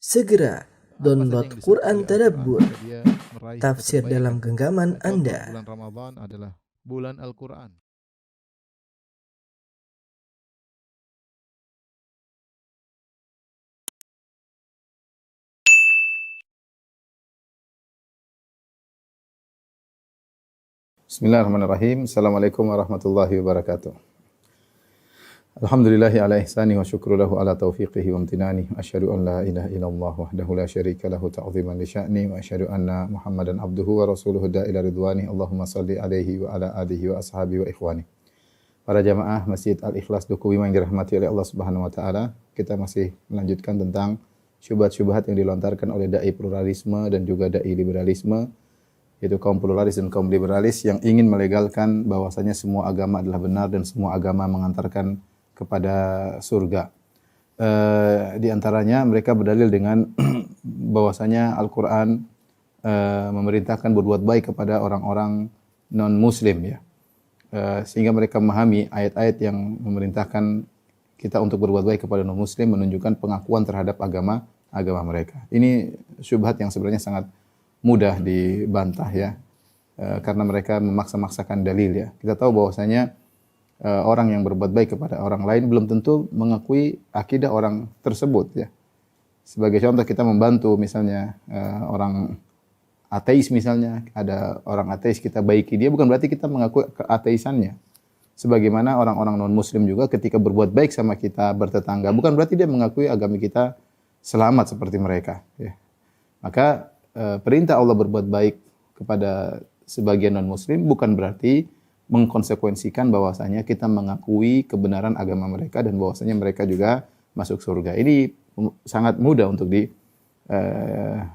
Segera download Apa saja yang Quran disebut oleh Tadabbur, Al-Quran jika dia meraih satu tafsir dalam kebaikan. genggaman Contoh Anda. bulan Ramadan adalah bulan Al-Quran. Bismillahirrahmanirrahim. Assalamualaikum warahmatullahi wabarakatuh. Alhamdulillahi ala ihsani wa syukru lahu ala taufiqihi wa amtinani. Asyhadu an la ilaha illallah wahdahu la syarika lahu ta'ziman li sya'ni wa asyhadu anna Muhammadan abduhu wa rasuluhu da'ila ridwani. Allahumma salli alaihi wa ala alihi wa ashabihi wa ikhwani. Para jamaah Masjid Al-Ikhlas Duku Bima yang dirahmati oleh Allah Subhanahu wa taala, kita masih melanjutkan tentang syubhat-syubhat yang dilontarkan oleh dai pluralisme dan juga dai liberalisme, yaitu kaum pluralis dan kaum liberalis yang ingin melegalkan bahwasanya semua agama adalah benar dan semua agama mengantarkan kepada surga. Di antaranya mereka berdalil dengan bahwasanya Al-Quran memerintahkan berbuat baik kepada orang-orang non-Muslim, ya. Sehingga mereka memahami ayat-ayat yang memerintahkan kita untuk berbuat baik kepada non-Muslim menunjukkan pengakuan terhadap agama mereka. Ini syubhat yang sebenarnya sangat mudah dibantah, ya, karena mereka memaksa-maksakan dalil, ya. Kita tahu bahwasanya orang yang berbuat baik kepada orang lain belum tentu mengakui akidah orang tersebut, ya. Sebagai contoh, kita membantu misalnya orang ateis, misalnya ada orang ateis, kita baiki dia, bukan berarti kita mengakui keateisannya. Sebagaimana orang-orang non-Muslim juga ketika berbuat baik sama kita, bertetangga, bukan berarti dia mengakui agama kita selamat seperti mereka, ya. Maka perintah Allah berbuat baik kepada sebagian non-Muslim bukan berarti mengkonsekuensikan bahwasanya kita mengakui kebenaran agama mereka dan bahwasanya mereka juga masuk surga. Ini sangat mudah untuk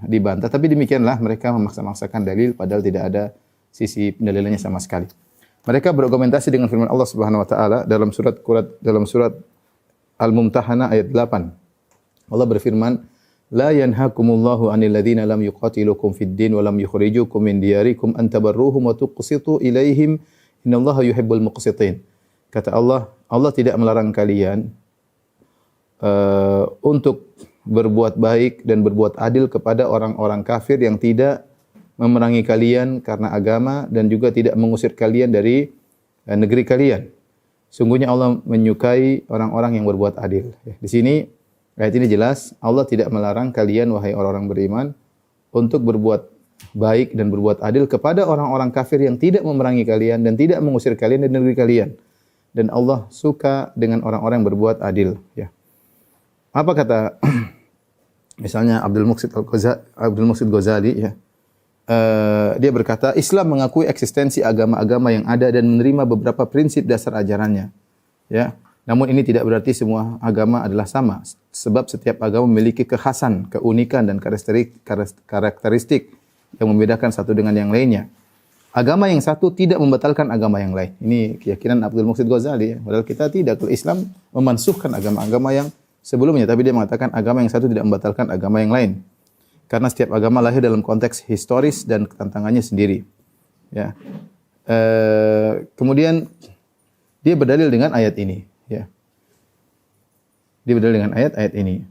dibantah, tapi demikianlah mereka memaksa-maksakan dalil padahal tidak ada sisi pendalilannya sama sekali. Mereka berargumentasi dengan firman Allah Subhanahu wa taala dalam surat Al-Mumtahanah ayat 8. Allah berfirman, "La yanhakumullahu 'anil ladzina lam yuqatilukum fid din wa lam yukhrijukum min diyarikum an tabarruhum wa tuqsitu ilaihim innallaha yuhibbul muqsitin." Kata Allah, Allah tidak melarang kalian untuk berbuat baik dan berbuat adil kepada orang-orang kafir yang tidak memerangi kalian karena agama dan juga tidak mengusir kalian dari negeri kalian. Sungguhnya Allah menyukai orang-orang yang berbuat adil. Di sini ayat ini jelas, Allah tidak melarang kalian, wahai orang-orang beriman, untuk berbuat baik dan berbuat adil kepada orang-orang kafir yang tidak memerangi kalian dan tidak mengusir kalian dari negeri kalian. Dan Allah suka dengan orang-orang yang berbuat adil, ya. Apa kata misalnya Abdul Muqsid Ghazali, ya. Dia berkata, Islam mengakui eksistensi agama-agama yang ada dan menerima beberapa prinsip dasar ajarannya, ya. Namun ini tidak berarti semua agama adalah sama, sebab setiap agama memiliki kekhasan, keunikan dan karakteristik yang membedakan satu dengan yang lainnya. Agama yang satu tidak membatalkan agama yang lain. Ini keyakinan Abdul Muqsid Ghazali, ya. Padahal kita tidak. Kalau Islam memansuhkan agama-agama yang sebelumnya, tapi dia mengatakan agama yang satu tidak membatalkan agama yang lain. Karena setiap agama lahir dalam konteks historis dan tantangannya sendiri, ya. Kemudian dia berdalil dengan ayat ini, ya. Dia berdalil dengan ayat ini.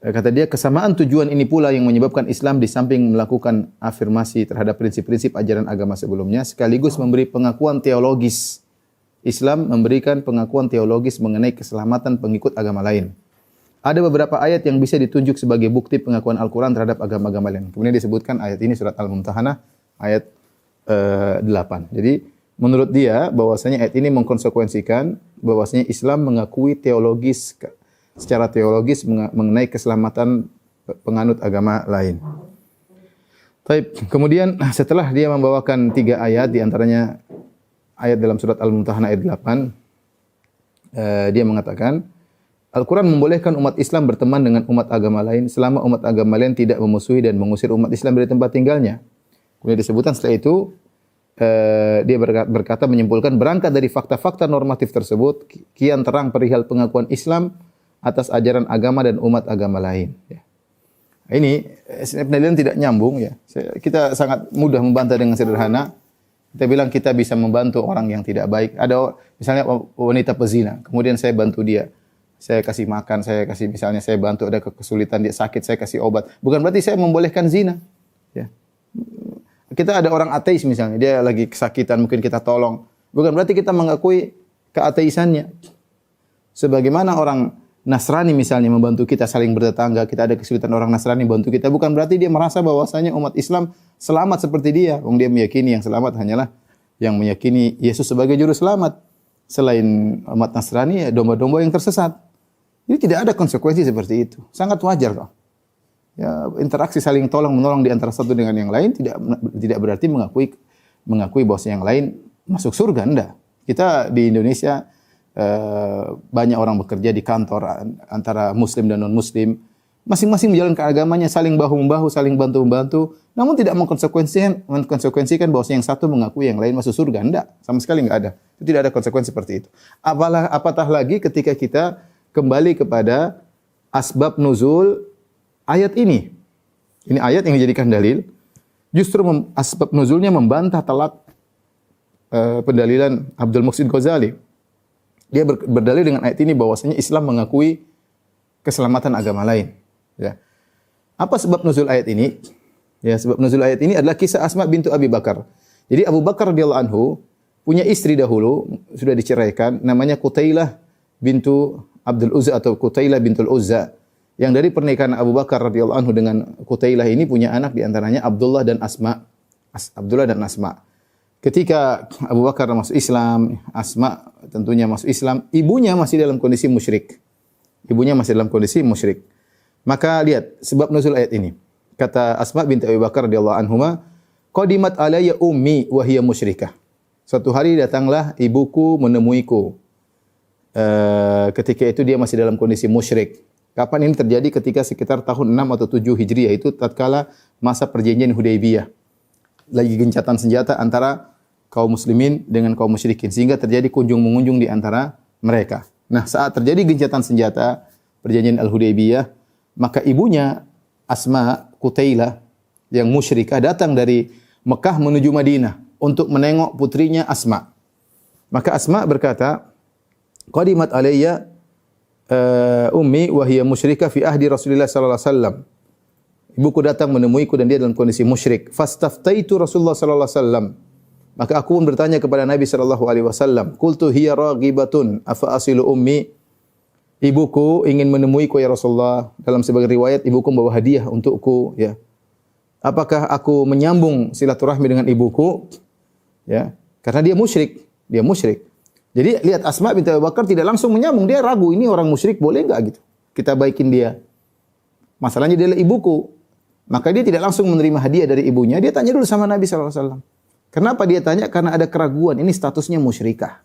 Kata dia, kesamaan tujuan ini pula yang menyebabkan Islam di samping melakukan afirmasi terhadap prinsip-prinsip ajaran agama sebelumnya, sekaligus memberi pengakuan teologis. Islam memberikan pengakuan teologis mengenai keselamatan pengikut agama lain. Ada beberapa ayat yang bisa ditunjuk sebagai bukti pengakuan Al-Quran terhadap agama-agama lain. Kemudian disebutkan ayat ini surat Al-Mumtahanah ayat 8. Jadi menurut dia bahwasanya ayat ini mengkonsekuensikan bahwasanya Islam mengakui secara teologis mengenai keselamatan penganut agama lain. Baik, kemudian setelah dia membawakan 3 ayat, di antaranya ayat dalam surat Al-Mumtahanah ayat 8, dia mengatakan, Al-Quran membolehkan umat Islam berteman dengan umat agama lain selama umat agama lain tidak memusuhi dan mengusir umat Islam dari tempat tinggalnya. Kemudian disebutkan setelah itu, dia berkata menyimpulkan berangkat dari fakta-fakta normatif tersebut, kian terang perihal pengakuan Islam atas ajaran agama dan umat agama lain, ya. Ini penelitian tidak nyambung, ya. Kita sangat mudah membantah dengan sederhana. Kita bilang kita bisa membantu orang yang tidak baik. Ada misalnya wanita pezina, kemudian saya bantu dia. saya kasih makan, saya kasih misalnya saya bantu ada kesulitan dia sakit, saya kasih obat. Bukan berarti saya membolehkan zina. Ya. Kita ada orang ateis misalnya, dia lagi kesakitan, mungkin kita tolong. Bukan berarti kita mengakui keateisannya. Sebagaimana orang Nasrani misalnya membantu kita saling bertetangga, kita ada kesulitan orang Nasrani bantu kita, bukan berarti dia merasa bahwasanya umat Islam selamat seperti dia. Dia meyakini yang selamat hanyalah yang meyakini Yesus sebagai juru selamat. Selain umat Nasrani, ya domba-domba yang tersesat. Ini tidak ada konsekuensi seperti itu. Sangat wajar kok. Ya, interaksi saling tolong menolong di antara satu dengan yang lain tidak berarti mengakui bahwa yang lain masuk surga, enggak. Kita di Indonesia banyak orang bekerja di kantor antara muslim dan non muslim, masing-masing menjalankan agamanya, saling bahu membahu, saling bantu membantu, namun tidak mengkonsekuensikan bahwa yang satu mengakui yang lain masuk surga, enggak, sama sekali enggak ada. Itu tidak ada konsekuensi seperti itu. Apatah lagi ketika kita kembali kepada asbab nuzul ayat ini. Ini ayat yang dijadikan dalil. Justru asbab nuzulnya membantah telak pendalilan Abdul Muhsin Ghazali. Dia berdalil dengan ayat ini bahwasanya Islam mengakui keselamatan agama lain. Ya. Apa sebab nuzul ayat ini? Ya, sebab nuzul ayat ini adalah kisah Asma bintu Abi Bakar. Jadi Abu Bakar radhiyallahu anhu punya istri dahulu, sudah diceraikan, namanya Qutailah bintu Abdul Uzza atau Qutailah bintul Uzza. Yang dari pernikahan Abu Bakar radhiyallahu anhu dengan Qutailah ini punya anak di antaranya Abdullah dan Asma. Abdullah dan Asma. Ketika Abu Bakar masuk Islam, Asma tentunya masuk Islam, ibunya masih dalam kondisi musyrik. Ibunya masih dalam kondisi musyrik. Maka lihat sebab nuzul ayat ini. Kata Asma binti Abu Bakar radhiyallahu anhuma, "Qadimat alayya ummi wa hiya musyrikah." Suatu hari datanglah ibuku menemuiku. Ketika itu dia masih dalam kondisi musyrik. Kapan ini terjadi? Ketika sekitar tahun 6 atau 7 Hijriah, itu tatkala masa perjanjian Hudaybiyah. Lagi gencatan senjata antara kaum muslimin dengan kaum musyrikin, sehingga terjadi kunjung-mengunjung di antara mereka. Nah, saat terjadi gencatan senjata perjanjian Al-Hudaybiyah, maka ibunya Asma Qutailah yang musyrikah datang dari Mekah menuju Madinah untuk menengok putrinya Asma. Maka Asma berkata, "Qadimat alayya ummi wa hiya musyrikah fi ahdi Rasulillah sallallahu alaihi wasallam." Ibuku datang menemuiku dan dia dalam kondisi musyrik. Fastaftaitu Rasulullah sallallahu alaihi wasallam. Maka aku pun bertanya kepada Nabi sallallahu alaihi wasallam, "Qultu hiya raghibatun afa asilu ummi?" Ibuku ingin menemuiku ya Rasulullah. Dalam sebagian riwayat ibuku membawa hadiah untukku, ya. Apakah aku menyambung silaturahmi dengan ibuku? Ya, karena dia musyrik, dia musyrik. Jadi lihat Asma binti Abu Bakar tidak langsung menyambung, dia ragu, ini orang musyrik boleh enggak gitu. Kita baikin dia. Masalahnya dia adalah ibuku. Maka dia tidak langsung menerima hadiah dari ibunya, dia tanya dulu sama Nabi sallallahu alaihi wasallam. Kenapa dia tanya? Karena ada keraguan, ini statusnya musyrikah.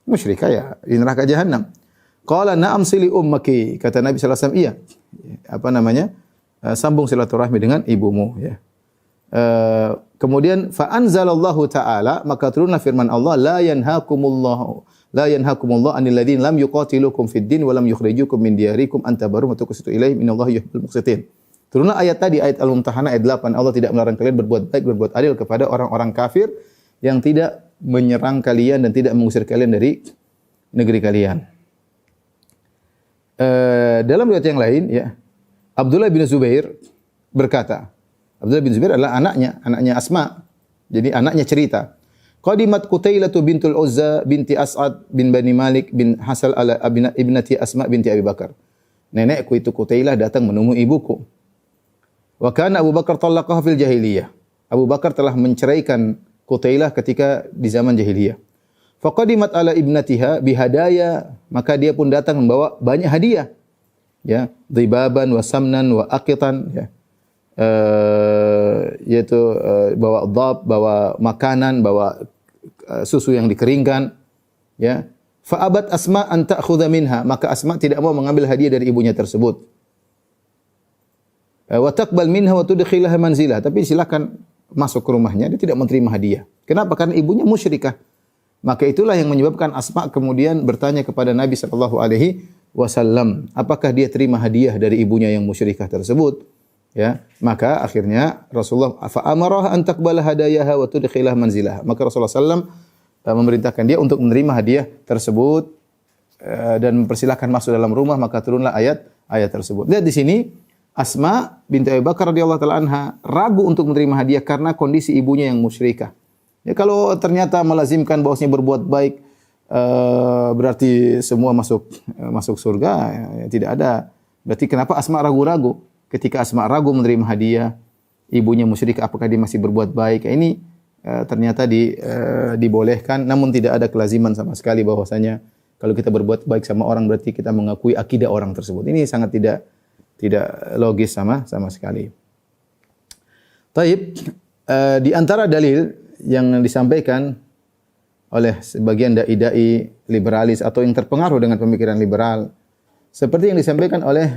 Musyrikah ya di neraka jahanam. Qala na'am sili ummaki, kata Nabi sallallahu alaihi wasallam, iya. Apa namanya? Sambung silaturahmi dengan ibumu, ya. Kemudian fa anzalallahu ta'ala, maka turunlah firman Allah, la yanhaakumullahu anil ladzina lam yuqatilukum fid din wa lam yukhrijukum min diyarikum an tabarrum wa tuqsitu ilaihim innallaha yuhibbul muqsitin. Turunlah ayat tadi, ayat Al-Mumtahanah ayat 8. Allah tidak melarang kalian berbuat baik, berbuat adil kepada orang-orang kafir yang tidak menyerang kalian dan tidak mengusir kalian dari negeri kalian. Dalam riwayat yang lain, ya, Abdullah bin Zubair berkata, Abdullah bin Zubair adalah anaknya Asma. Jadi anaknya cerita. Qadimat Qutailah bintul Uzza binti As'ad bin Bani Malik bin Hasal ala ibnati Asma binti Abi Bakar. Nenekku itu Qutailah datang menemui ibuku. Wa kana Abu Bakar talaqaha fil jahiliyah. Abu Bakar telah menceraikan Qutailah ketika di zaman jahiliyah. Faqadimat ala ibnatiha bihadaya, maka dia pun datang membawa banyak hadiah. Ya, dhibaban wa samnan wa aqitan, ya. Yaitu bawa dhab, bawa makanan, bawa susu yang dikeringkan, ya. Fa abat Asma an ta'khudha minha, maka Asma tidak mau mengambil hadiah dari ibunya tersebut. Wa taqbal minha wa tudkhilaha manzilah, tapi silakan masuk ke rumahnya, dia tidak menerima hadiah. Kenapa? Karena ibunya musyrikah. Maka itulah yang menyebabkan Asma kemudian bertanya kepada Nabi sallallahu alaihi wasallam, apakah dia terima hadiah dari ibunya yang musyrikah tersebut? Ya, maka akhirnya Rasulullah fa amarah an taqbala hadayaha wa tudkhilah manzilah. Maka Rasulullah sallam memerintahkan dia untuk menerima hadiah tersebut dan mempersilahkan masuk dalam rumah, maka turunlah ayat tersebut. Lihat di sini, Asma binti Abu Bakar radhiyallahu taala anha ragu untuk menerima hadiah karena kondisi ibunya yang musyrikah. Ya, kalau ternyata melazimkan bahwasanya berbuat baik berarti semua masuk surga, ya, tidak ada. Berarti kenapa Asma ragu-ragu? Ketika Asma ragu menerima hadiah, ibunya musyrikah, apakah dia masih berbuat baik? Ini ternyata dibolehkan, namun tidak ada kelaziman sama sekali bahwasanya kalau kita berbuat baik sama orang berarti kita mengakui akidah orang tersebut. Ini sangat tidak logis sama sekali. Taib, di antara dalil yang disampaikan oleh sebagian dai-dai liberalis atau yang terpengaruh dengan pemikiran liberal, seperti yang disampaikan oleh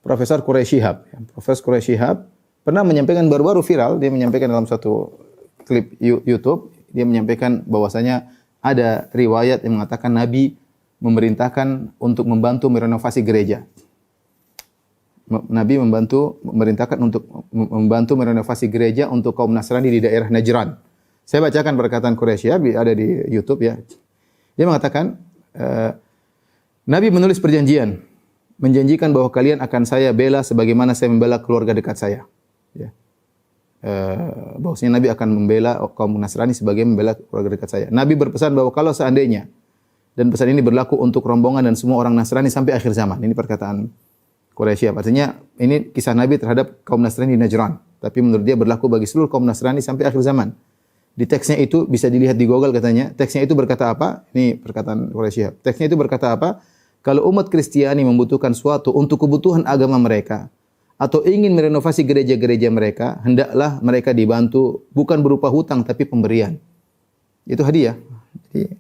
Profesor Quraish Shihab. Profesor Quraish Shihab pernah menyampaikan, baru-baru viral, dia menyampaikan dalam satu klip YouTube, dia menyampaikan bahwasanya ada riwayat yang mengatakan Nabi memerintahkan untuk membantu merenovasi gereja. Nabi memerintahkan untuk membantu merenovasi gereja untuk kaum Nasrani di daerah Najran. Saya bacakan perkataan Quraisy, ada di YouTube ya. Dia mengatakan, Nabi menulis perjanjian, menjanjikan bahwa kalian akan saya bela sebagaimana saya membela keluarga dekat saya. Ya. Bahwasanya Nabi akan membela kaum Nasrani sebagai membela keluarga dekat saya. Nabi berpesan bahwa kalau seandainya, dan pesan ini berlaku untuk rombongan dan semua orang Nasrani sampai akhir zaman. Ini perkataan Quraisy. Artinya ini kisah Nabi terhadap kaum Nasrani di Najran. Tapi menurut dia berlaku bagi seluruh kaum Nasrani sampai akhir zaman. Di teksnya itu bisa dilihat di Google katanya. Teksnya itu berkata apa? Ini perkataan Quraisy. Teksnya itu berkata apa? Kalau umat Kristiani membutuhkan suatu untuk kebutuhan agama mereka atau ingin merenovasi gereja-gereja mereka, hendaklah mereka dibantu bukan berupa hutang tapi pemberian. Itu hadiah. Jadi,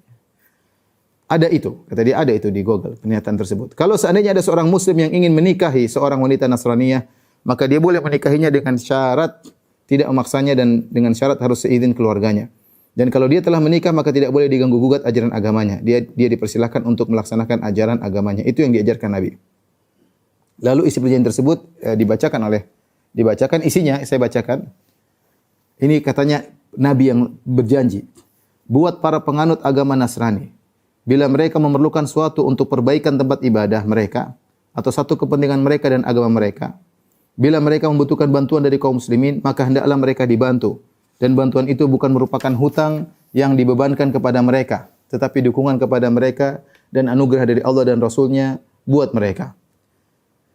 ada itu, kata dia ada itu di Google, pernyataan tersebut. Kalau seandainya ada seorang muslim yang ingin menikahi seorang wanita Nasraniyah, maka dia boleh menikahinya dengan syarat tidak memaksanya dan dengan syarat harus seizin keluarganya. Dan kalau dia telah menikah maka tidak boleh diganggu gugat ajaran agamanya. Dia dipersilahkan untuk melaksanakan ajaran agamanya. Itu yang diajarkan Nabi. Lalu isi perjanjian tersebut dibacakan isinya, saya bacakan. Ini katanya Nabi yang berjanji buat para penganut agama Nasrani. Bila mereka memerlukan suatu untuk perbaikan tempat ibadah mereka atau satu kepentingan mereka dan agama mereka, bila mereka membutuhkan bantuan dari kaum muslimin, maka hendaklah mereka dibantu. Dan bantuan itu bukan merupakan hutang yang dibebankan kepada mereka, tetapi dukungan kepada mereka dan anugerah dari Allah dan Rasul-Nya buat mereka.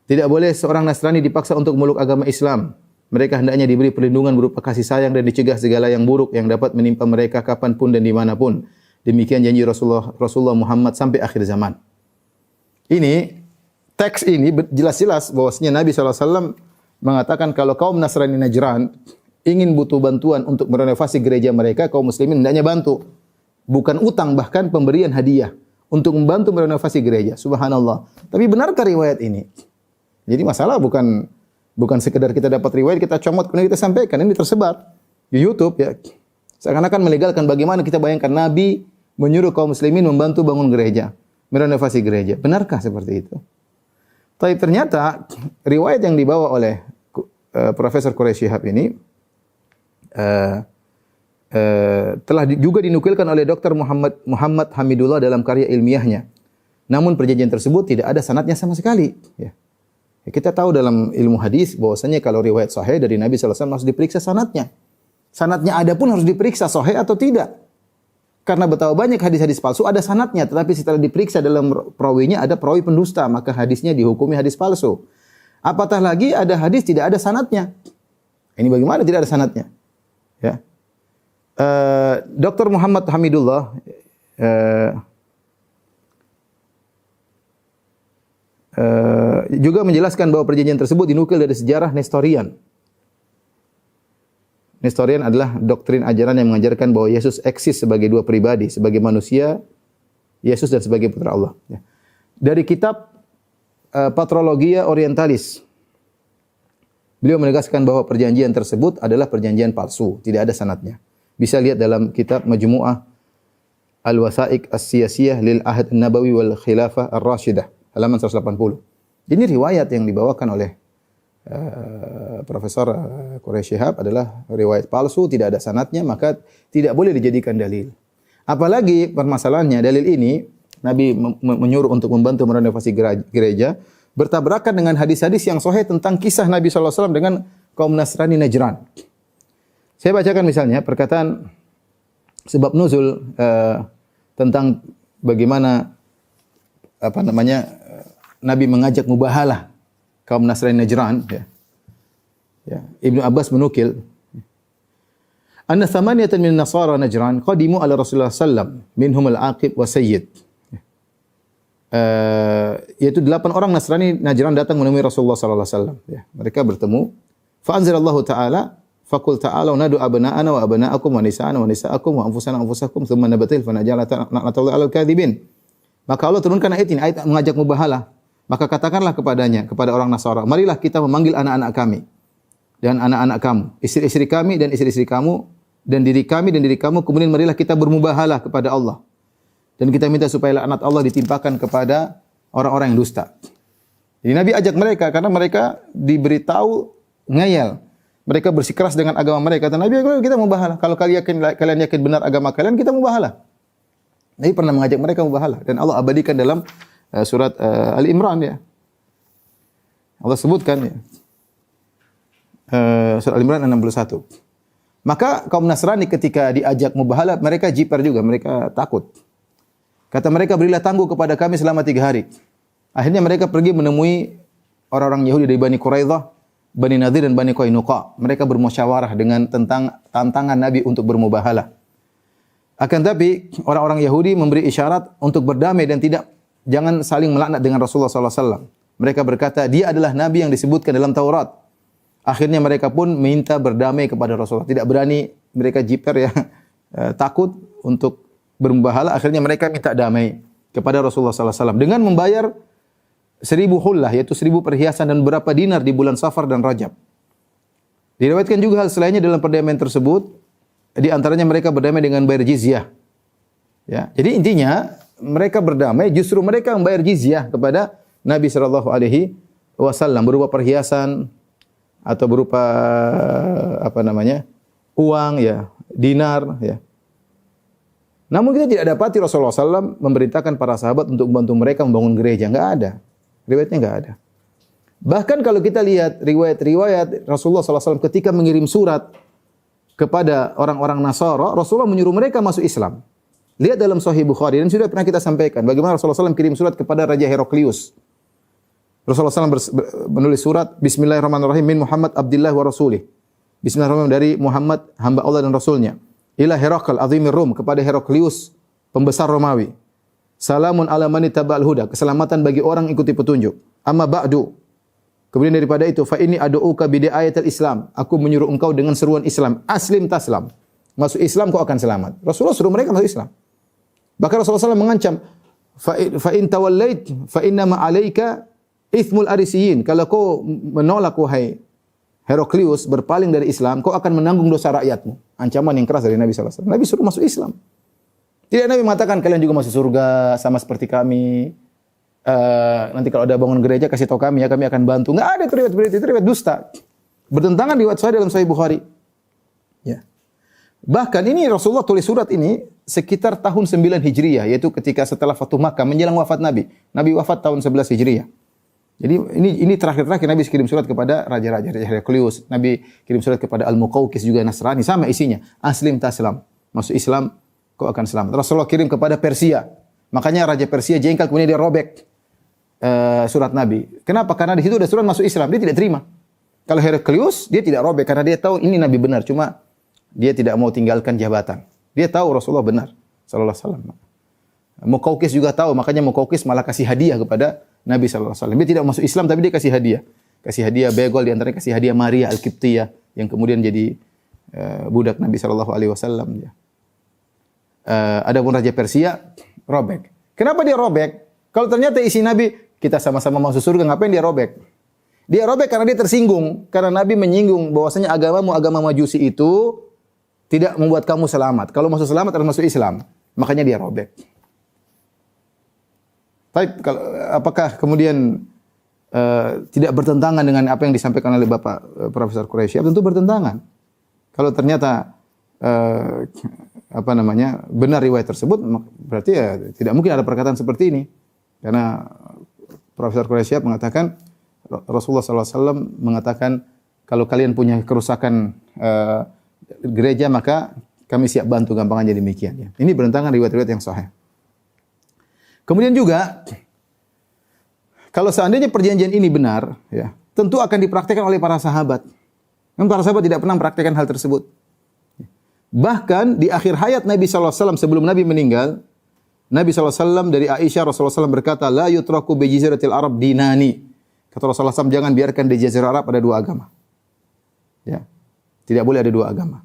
Tidak boleh seorang Nasrani dipaksa untuk memeluk agama Islam. Mereka hendaknya diberi perlindungan berupa kasih sayang dan dicegah segala yang buruk yang dapat menimpa mereka kapanpun dan dimanapun. Demikian janji Rasulullah Muhammad sampai akhir zaman. Ini, teks ini jelas-jelas bahwasanya Nabi SAW mengatakan kalau kaum Nasrani Najran ingin butuh bantuan untuk merenovasi gereja mereka, kaum muslimin hendaknya bantu. Bukan utang, bahkan pemberian hadiah untuk membantu merenovasi gereja. Subhanallah. Tapi benarkah riwayat ini? Jadi masalah bukan sekedar kita dapat riwayat, kita comot, kemudian kita sampaikan. Ini tersebar di YouTube ya. Seakan-akan melegalkan bagaimana kita bayangkan Nabi menyuruh kaum muslimin membantu bangun gereja, merenovasi gereja. Benarkah seperti itu? Tapi ternyata riwayat yang dibawa oleh Profesor Quraish Shihab ini telah juga dinukilkan oleh Dr. Muhammad Hamidullah dalam karya ilmiahnya. Namun perjanjian tersebut tidak ada sanadnya sama sekali. Ya. Kita tahu dalam ilmu hadis bahwasanya kalau riwayat sahih dari Nabi SAW harus diperiksa sanadnya. Sanadnya ada pun harus diperiksa sahih atau tidak. Karena betapa banyak hadis-hadis palsu ada sanadnya, tetapi setelah diperiksa dalam perawinya ada perawi pendusta, maka hadisnya dihukumi hadis palsu. Apatah lagi ada hadis tidak ada sanadnya. Ini bagaimana tidak ada sanadnya? Ya. Dr. Muhammad Hamidullah juga menjelaskan bahwa perjanjian tersebut dinukil dari sejarah Nestorian. Nestorian adalah doktrin ajaran yang mengajarkan bahwa Yesus eksis sebagai dua pribadi, sebagai manusia, Yesus dan sebagai putra Allah. Dari kitab Patrologia Orientalis, beliau menegaskan bahwa perjanjian tersebut adalah perjanjian palsu, tidak ada sanadnya. Bisa lihat dalam kitab Majmu'ah Al-Wasaiq As-Siyasiyah lil Ahd An-Nabawi wal Khilafah Ar-Rashidah, halaman 180. Ini riwayat yang dibawakan oleh Profesor Quraish Shihab adalah riwayat palsu, tidak ada sanadnya, maka tidak boleh dijadikan dalil. Apalagi permasalahannya dalil ini Nabi menyuruh untuk membantu merenovasi gereja, bertabrakan dengan hadis-hadis yang sahih tentang kisah Nabi SAW dengan kaum Nasrani Najran. Saya bacakan misalnya perkataan sebab nuzul tentang bagaimana Nabi mengajak mubahalah kaum Nasrani Najran. Ibnu Abbas menukil, anna thamaniyatan min nasara Najran qadimu ala Rasulullah sallam minhum al-Aqib wa Sayyid. Yaitu 8 orang Nasrani Najran datang menemui Rasulullah sallallahu alaihi wasallam. Mereka bertemu. Fa anzalallahu ta'ala faqul ta'alu nadu abna'ana wa abna'akum wa nisa'ana wa nisa'akum wa anfusana anfusakum thumma nabatil fa naj'ala ta'ala 'alal kadhibin. Maka Allah turunkan ayat ini, ayat mengajak mubahalah. Maka katakanlah kepadanya, kepada orang Nasara, marilah kita memanggil anak-anak kami dan anak-anak kamu, istri-istri kami dan istri-istri kamu, dan diri kami dan diri kamu, kemudian marilah kita bermubahalah kepada Allah. Dan kita minta supaya laknat Allah ditimpakan kepada orang-orang yang dusta. Jadi Nabi ajak mereka karena mereka diberitahu ngeyel. Mereka bersikeras dengan agama mereka. Kata Nabi, kita mubahalah. Kalau kalian yakin benar agama kalian, kita mubahalah. Nabi pernah mengajak mereka mubahalah. Dan Allah abadikan dalam surat Ali Imran ya. Allah sebutkan ya. Surat Ali Imran 61. Maka kaum Nasrani ketika diajak mubahalah, mereka jiper juga, mereka takut. Kata mereka, berilah tangguh kepada kami selama 3 hari. Akhirnya mereka pergi menemui orang-orang Yahudi dari Bani Quraidah, Bani Nadir dan Bani Qainuqa. Mereka bermusyawarah tentang tantangan Nabi untuk bermubahalah. Akan tapi orang-orang Yahudi memberi isyarat untuk berdamai dan jangan saling melaknat dengan Rasulullah SAW. Mereka berkata, dia adalah Nabi yang disebutkan dalam Taurat. Akhirnya mereka pun minta berdamai kepada Rasulullah. Tidak berani, mereka jiper ya, takut untuk bermubahalah. Akhirnya mereka minta damai kepada Rasulullah SAW dengan membayar 1000 hullah, yaitu 1000 perhiasan dan beberapa dinar di bulan Safar dan Rajab. Diriwayatkan juga hal selainnya dalam perdamaian tersebut. Di antaranya mereka berdamai dengan bayar jizyah. Ya, jadi intinya mereka berdamai, justru mereka membayar jizyah kepada Nabi SAW berupa perhiasan atau berupa uang ya, dinar ya. Namun kita tidak dapati Rasulullah SAW memerintahkan para sahabat untuk membantu mereka membangun gereja, enggak ada. Riwayatnya enggak ada. Bahkan kalau kita lihat riwayat-riwayat Rasulullah SAW ketika mengirim surat kepada orang-orang Nasara, Rasulullah menyuruh mereka masuk Islam. Lihat dalam Sahih Bukhari, dan sudah pernah kita sampaikan bagaimana Rasulullah SAW kirim surat kepada Raja Heraklius. Rasulullah SAW menulis surat, Bismillahirrahmanirrahim, min Muhammad Abdillah wa Rasulih. Bismillahirrahmanirrahim, dari Muhammad, hamba Allah dan Rasulnya. Ila Herakl, azimir Rum, kepada Heraklius, pembesar Romawi. Salamun ala mani taba'al huda, keselamatan bagi orang ikuti petunjuk. Amma ba'du. Kemudian daripada itu, fa inni ad'uka bi ayatil Islam. Aku menyuruh engkau dengan seruan Islam. Aslim taslam. Masuk Islam kau akan selamat. Rasulullah suruh mereka masuk Islam. Bahkan Rasulullah SAW mengancam, fa in tawallait fa inna ma 'alaika ithmul arisiyin. Kalau kau menolak wahai Heraklius, berpaling dari Islam, kau akan menanggung dosa rakyatmu. Ancaman yang keras dari Nabi SAW. Nabi suruh masuk Islam. Tidak Nabi mengatakan kalian juga masuk surga sama seperti kami. Nanti kalau ada bangun gereja kasih tahu kami ya, kami akan bantu. Enggak ada itu riwayat dusta. Bertentangan riwayat sahih dalam Sahih Bukhari. Ya. Bahkan ini Rasulullah tulis surat ini sekitar tahun 9 Hijriah, yaitu ketika setelah Fatuh Makkah menjelang wafat Nabi. Nabi wafat tahun 11 Hijriah. Jadi ini terakhir-terakhir Nabi kirim surat kepada raja-raja Heraklius. Nabi kirim surat kepada Al-Muqawqis juga Nasrani, sama isinya. Aslim taslam. Masuk Islam kau akan selamat. Rasulullah kirim kepada Persia. Makanya Raja Persia jengkel, kemudian dia robek surat Nabi. Kenapa? Karena di situ ada surat masuk Islam, dia tidak terima. Kalau Heraklius, dia tidak robek karena dia tahu ini Nabi benar, cuma dia tidak mau tinggalkan jabatan. Dia tahu Rasulullah benar sallallahu alaihi wasallam. Muqawqis juga tahu, makanya Muqawqis malah kasih hadiah kepada Nabi sallallahu alaihi wasallam. Dia tidak masuk Islam tapi dia kasih hadiah. Kasih hadiah begol, di antaranya kasih hadiah Maria Al-Qibtiyah yang kemudian jadi budak Nabi sallallahu alaihi wasallam dia. Adapun Raja Persia robek. Kenapa dia robek? Kalau ternyata isi Nabi, kita sama-sama masuk surga, ngapain dia robek? Dia robek karena dia tersinggung. Karena Nabi menyinggung bahwasanya agama Majusi itu tidak membuat kamu selamat. Kalau masuk selamat harus masuk Islam. Makanya dia robek. Baik, apakah kemudian tidak bertentangan dengan apa yang disampaikan oleh Bapak Profesor Quraisy? Tentu bertentangan. Kalau ternyata benar riwayat tersebut, berarti ya tidak mungkin ada perkataan seperti ini. Karena Profesor Quraisyab mengatakan Rasulullah SAW mengatakan kalau kalian punya kerusakan gereja maka kami siap bantu, gampangannya demikian ya. Ini bertentangan riwayat-riwayat yang sahih. Kemudian juga kalau seandainya perjanjian ini benar ya, tentu akan dipraktikkan oleh para sahabat. Namun para sahabat tidak pernah mempraktikkan hal tersebut. Bahkan di akhir hayat Nabi SAW sebelum Nabi meninggal, Nabi SAW dari Aisyah, Rasulullah SAW berkata, la yutraku bi jaziratil Arab dinani. Kata Rasulullah SAW, jangan biarkan di Jazirah Arab ada dua agama. Ya. Tidak boleh ada dua agama.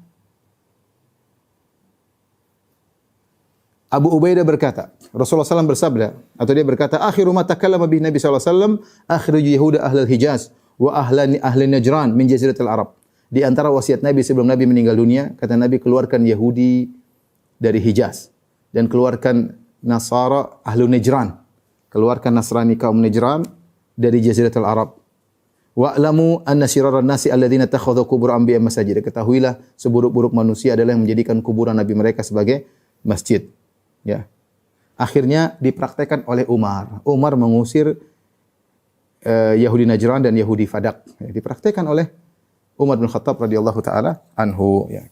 Abu Ubaidah berkata, Rasulullah SAW bersabda, atau dia berkata, akhiru ma takallama bihi Nabi SAW, akhriju Yahuda ahlal Hijaz, wa ahli Najran min Jaziratil Arab. Di antara wasiat Nabi sebelum Nabi meninggal dunia, kata Nabi, keluarkan Yahudi dari Hijaz. Dan keluarkan Nasara ahlu Najran. Keluarkan Nasrani kaum Najran dari Jaziratul Arab. Wa'lamu anna syiraran nasi alladziina takhadhu qubur anbiya masajid. Ketahuilah seburuk-buruk manusia adalah yang menjadikan kuburan nabi mereka sebagai masjid. Ya. Akhirnya dipraktekkan oleh Umar. Umar mengusir Yahudi Najran dan Yahudi Fadak. Ya, dipraktekkan oleh Umar bin Khattab radhiyallahu taala anhu ya.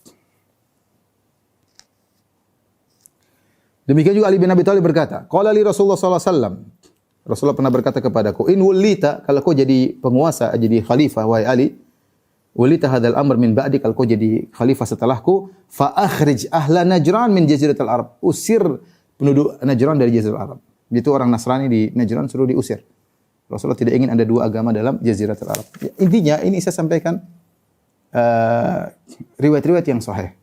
Demikian juga Ali bin Abi Thalib berkata, qala li Rasulullah sallallahu alaihi wasallam. Rasulullah pernah berkata kepadaku, in wulita, kalau kau jadi penguasa, jadi khalifah wahai Ali, wulita hadzal amr min ba'di, kalau kau jadi khalifah setelahku, fa akhrij ahla Najran min jaziratil Arab. Usir penduduk Najran dari jaziratul Arab. Itu orang Nasrani di Najran suruh diusir. Rasulullah tidak ingin ada dua agama dalam jaziratul Arab. Ya, intinya ini saya sampaikan riwayat-riwayat yang sahih.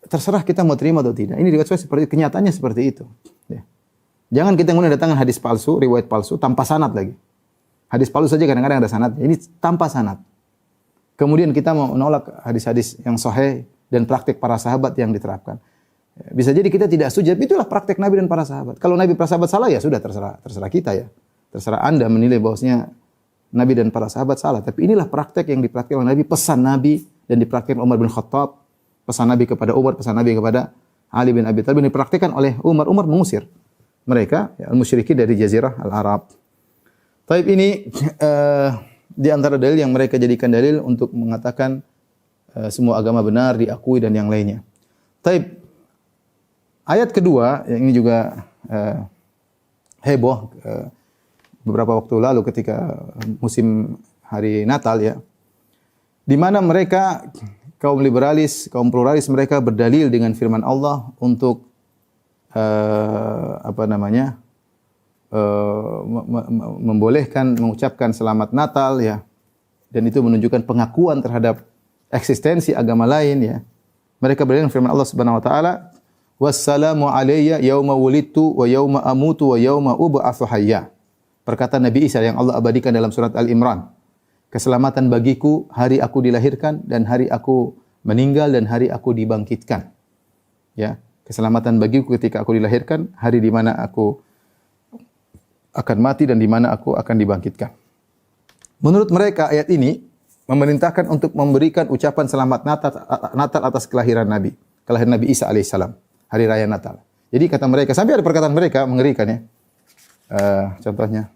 Terserah kita mau terima atau tidak. Ini riwayat seperti kenyataannya seperti itu. Ya. Jangan kita kemudian datangkan hadis palsu, riwayat palsu tanpa sanad lagi. Hadis palsu saja kadang-kadang ada sanad. Ini tanpa sanad. Kemudian kita mau menolak hadis-hadis yang sahih dan praktik para sahabat yang diterapkan. Bisa jadi kita tidak setuju, tapi itulah praktik Nabi dan para sahabat. Kalau Nabi para sahabat salah ya sudah terserah kita ya. Terserah Anda menilai bahwasanya Nabi dan para sahabat salah. Tapi inilah praktik yang dipraktikkan oleh Nabi, pesan Nabi dan dipraktikkan Umar bin Khattab. Pesan Nabi kepada Umar, pesan Nabi kepada Ali bin Abi Thalib dipraktikkan oleh Umar. Umar mengusir mereka, ya, al-musyrikin dari Jazirah al-Arab. Taib ini di antara dalil yang mereka jadikan dalil untuk mengatakan semua agama benar diakui dan yang lainnya. Taib ayat kedua yang ini juga heboh beberapa waktu lalu ketika musim hari Natal ya, di mana mereka kaum liberalis, kaum pluralis mereka berdalil dengan firman Allah untuk membolehkan mengucapkan selamat Natal ya. Dan itu menunjukkan pengakuan terhadap eksistensi agama lain ya. Mereka berdalil dengan firman Allah Subhanahu wa taala, "Wassalamu alayya yauma wulidtu wa yauma amutu wa yauma ub'atsu hayya." Perkataan Nabi Isa yang Allah abadikan dalam surat Al-Imran. Keselamatan bagiku hari aku dilahirkan dan hari aku meninggal dan hari aku dibangkitkan. Ya, keselamatan bagiku ketika aku dilahirkan, hari di mana aku akan mati dan di mana aku akan dibangkitkan. Menurut mereka ayat ini memerintahkan untuk memberikan ucapan selamat Natal atas kelahiran Nabi Isa alaihissalam, hari raya Natal. Jadi kata mereka, sampai ada perkataan mereka mengerikan ya. Contohnya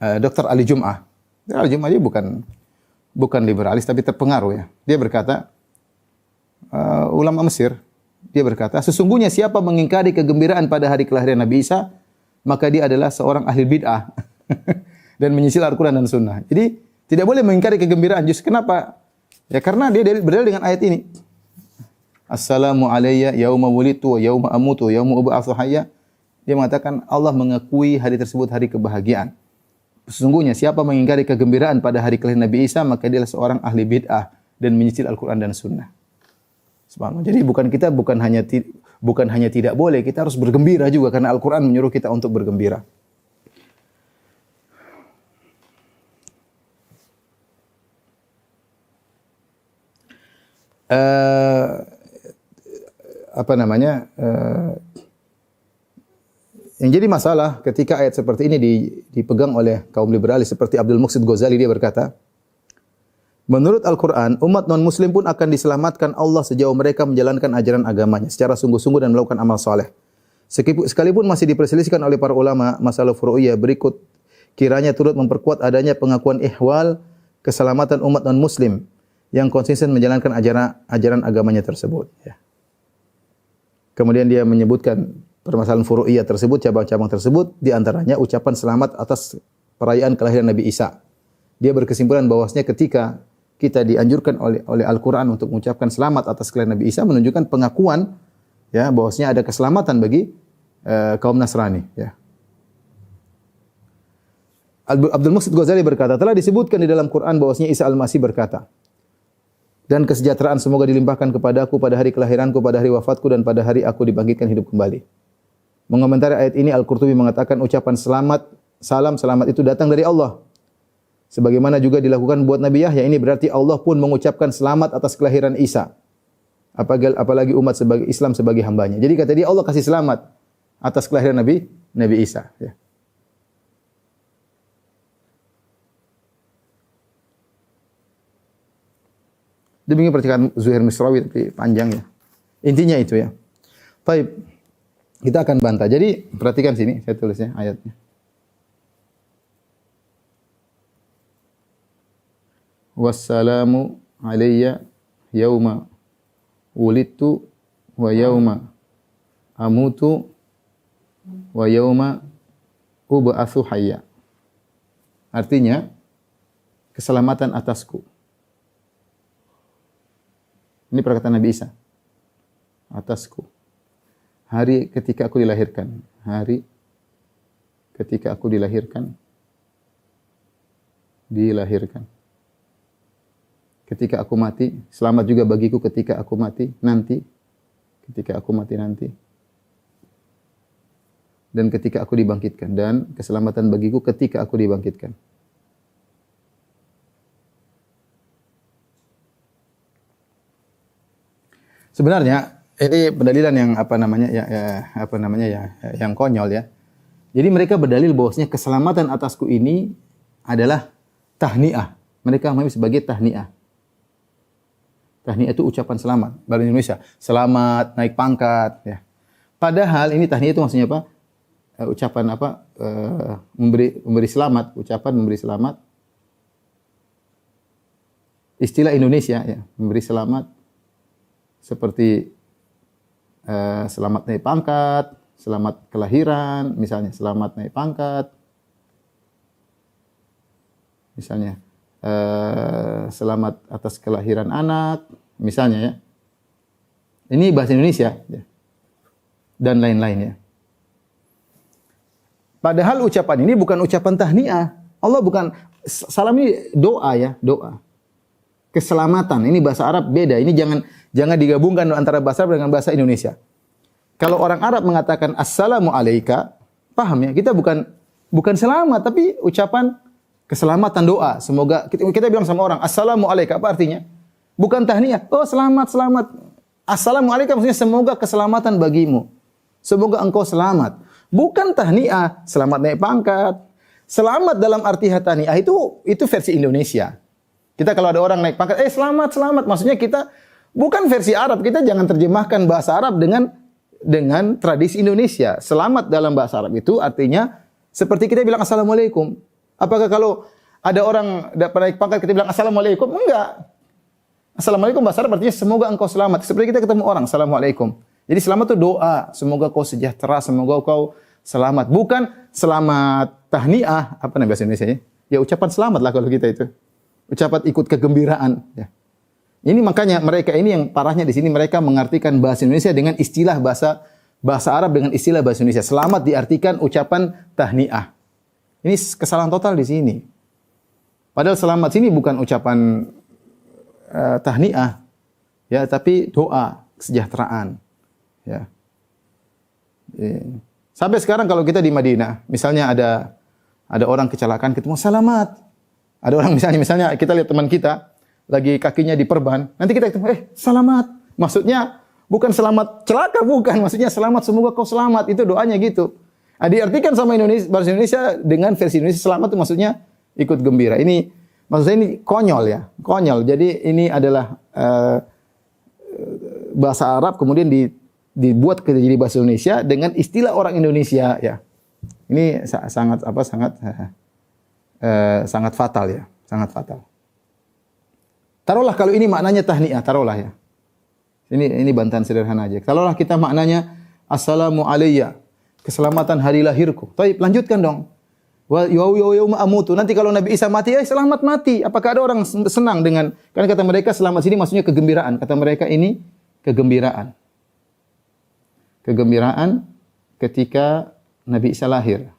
Dr. Ali Jum'ah. Ali Jum'ah dia bukan liberalis tapi terpengaruh ya. Dia berkata, ulama Mesir, dia berkata, sesungguhnya siapa mengingkari kegembiraan pada hari kelahiran Nabi Isa, maka dia adalah seorang ahli bid'ah dan menyisil Al-Quran dan Sunnah. Jadi tidak boleh mengingkari kegembiraan. Justru kenapa? Ya karena dia berdalil dengan ayat ini. Assalamu alayya yauma wulidtu wa yauma amutu wa yauma ub'atsu hayya. Dia mengatakan Allah mengakui hari tersebut hari kebahagiaan. Sesungguhnya siapa mengingkari kegembiraan pada hari kelahiran Nabi Isa, maka dia adalah seorang ahli bid'ah dan menyicil Al-Quran dan Sunnah. Subhanallah. Jadi bukan hanya tidak boleh, kita harus bergembira juga karena Al-Quran menyuruh kita untuk bergembira. apa namanya? Yang jadi masalah ketika ayat seperti ini dipegang oleh kaum liberalis seperti Abdul Muqsid Ghazali, dia berkata, menurut Al-Quran, umat non-muslim pun akan diselamatkan Allah sejauh mereka menjalankan ajaran agamanya secara sungguh-sungguh dan melakukan amal soleh. Sekalipun masih diperselisihkan oleh para ulama masalah furu'iyah berikut, kiranya turut memperkuat adanya pengakuan ihwal keselamatan umat non-muslim yang konsisten menjalankan ajaran agamanya tersebut. Ya. Kemudian dia menyebutkan permasalahan furu'iyah tersebut, cabang-cabang tersebut, di antaranya ucapan selamat atas perayaan kelahiran Nabi Isa. Dia berkesimpulan bahwasanya ketika kita dianjurkan oleh Al-Quran untuk mengucapkan selamat atas kelahiran Nabi Isa, menunjukkan pengakuan ya bahwasanya ada keselamatan bagi kaum Nasrani. Ya. Abdul Muqsid Ghazali berkata, telah disebutkan di dalam Quran bahwasanya Isa Al-Masih berkata, dan kesejahteraan semoga dilimpahkan kepadaku pada hari kelahiranku, pada hari wafatku, dan pada hari aku dibangkitkan hidup kembali. Mengomentari ayat ini, Al-Qurtubi mengatakan ucapan selamat itu datang dari Allah. Sebagaimana juga dilakukan buat Nabi Yahya, ini berarti Allah pun mengucapkan selamat atas kelahiran Isa. Apalagi umat sebagai Islam sebagai hambanya. Jadi kata dia, Allah kasih selamat atas kelahiran Nabi Isa. Ya. Demikian percakapan Zuhair Misrawi, tapi panjang ya. Intinya itu ya. Baik. Kita akan bantah. Jadi perhatikan sini, saya tulisnya ayatnya. Wassalamu alayya yauma wulidtu wa yauma amutu wa yauma ub'atsu hayya. Artinya keselamatan atasku. Ini perkataan Nabi Isa. Atasku. Hari ketika aku dilahirkan. Hari ketika aku dilahirkan. Dilahirkan. Ketika aku mati. Selamat juga bagiku ketika aku mati. Nanti. Ketika aku mati nanti. Dan ketika aku dibangkitkan. Dan keselamatan bagiku ketika aku dibangkitkan. Sebenarnya ini pendalilan yang yang konyol ya. Jadi mereka berdalil bahwasanya keselamatan atasku ini adalah tahniah. Mereka memahami sebagai tahniah. Tahniah itu ucapan selamat. Bahasa Indonesia, selamat naik pangkat ya. Padahal ini tahniah itu maksudnya apa? Ucapan apa? Memberi selamat, ucapan memberi selamat. Istilah Indonesia ya, memberi selamat seperti selamat naik pangkat, selamat kelahiran, misalnya selamat naik pangkat, misalnya selamat atas kelahiran anak, misalnya ya. Ini bahasa Indonesia ya. Dan lain-lain ya. Padahal ucapan ini bukan ucapan tahniah. Allah bukan, salam ini doa ya, doa. Keselamatan, ini bahasa Arab beda. Ini jangan digabungkan antara bahasa Arab dengan bahasa Indonesia. Kalau orang Arab mengatakan assalamu alayka, paham ya? Kita bukan selamat, tapi ucapan keselamatan doa. Semoga kita bilang sama orang assalamu alayka, apa artinya? Bukan tahniah. Oh, selamat. Assalamu alayka maksudnya semoga keselamatan bagimu. Semoga engkau selamat. Bukan tahniah, selamat naik pangkat. Selamat dalam arti tahniah itu versi Indonesia. Kita kalau ada orang naik pangkat, selamat. Maksudnya kita bukan versi Arab. Kita jangan terjemahkan bahasa Arab dengan tradisi Indonesia. Selamat dalam bahasa Arab itu artinya seperti kita bilang assalamualaikum. Apakah kalau ada orang naik pangkat kita bilang assalamualaikum? Enggak. Assalamualaikum bahasa Arab artinya semoga engkau selamat. Seperti kita ketemu orang, assalamualaikum. Jadi selamat itu doa, semoga kau sejahtera, semoga kau selamat. Bukan selamat tahniah, apa namanya bahasa Indonesia ya? Ya ucapan selamat lah kalau kita itu. Ucapan ikut kegembiraan ya. Ini makanya mereka ini yang parahnya di sini, mereka mengartikan bahasa Indonesia dengan istilah bahasa Arab dengan istilah bahasa Indonesia. Selamat diartikan ucapan tahniah. Ini kesalahan total di sini. Padahal selamat sini bukan ucapan tahniah ya, tapi doa kesejahteraan ya. Sampai sekarang kalau kita di Madinah, misalnya ada orang kecelakaan, ketemu selamat. Ada orang misalnya kita lihat teman kita lagi kakinya diperban, nanti kita ketemu selamat. Maksudnya Bukan selamat celaka, bukan. Maksudnya selamat, semoga kau selamat. Itu doanya gitu. Nah, diartikan sama Indonesia, bahasa Indonesia dengan versi Indonesia selamat itu maksudnya ikut gembira. Ini maksudnya ini konyol ya, konyol. Jadi ini adalah bahasa Arab kemudian dibuat jadi bahasa Indonesia dengan istilah orang Indonesia ya. Ini sangat fatal ya, sangat fatal. Taruhlah kalau ini maknanya tahniah, taruhlah ya. Ini bantahan sederhana aja. Taruhlah kita maknanya assalamu alayya, keselamatan hari lahirku. Baik, lanjutkan dong. Wa yauma amutu. Nanti kalau Nabi Isa mati, selamat mati. Apakah ada orang senang dengan, kan kata mereka selamat sini maksudnya kegembiraan. Kata mereka ini kegembiraan. Kegembiraan ketika Nabi Isa lahir.